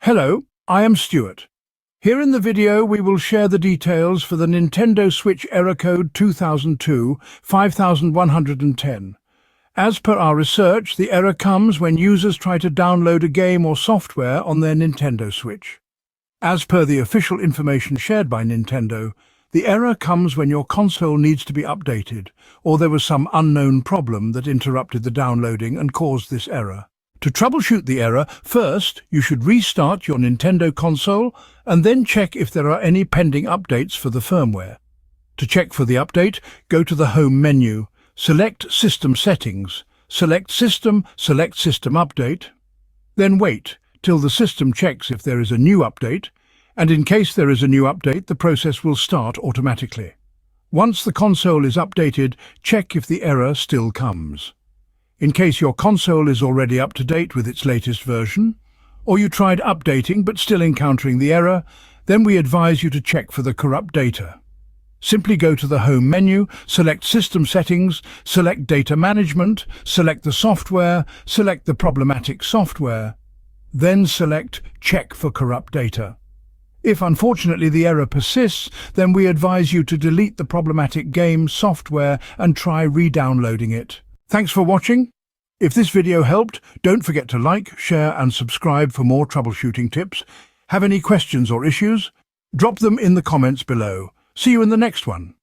Hello, I am Stuart. Here in the video we will share the details for the Nintendo Switch error code 2002-5110. As per our research, the error comes when users try to download a game or software on their Nintendo Switch. As per the official information shared by Nintendo, the error comes when your console needs to be updated, or there was some unknown problem that interrupted the downloading and caused this error. To troubleshoot the error, first you should restart your Nintendo console and then check if there are any pending updates for the firmware. To check for the update, go to the Home menu, select System Settings, select System Update, then wait till the system checks if there is a new update, and in case there is a new update, the process will start automatically. Once the console is updated, check if the error still comes. In case your console is already up to date with its latest version, or you tried updating but still encountering the error, then we advise you to check for the corrupt data. Simply go to the Home menu, select System Settings, select Data Management, select the software, select the problematic software, then select Check for corrupt data. If unfortunately the error persists, then we advise you to delete the problematic game software and try re-downloading it. Thanks for watching. If this video helped, don't forget to like, share and subscribe for more troubleshooting tips. Have any questions or issues? Drop them in the comments below. See you in the next one.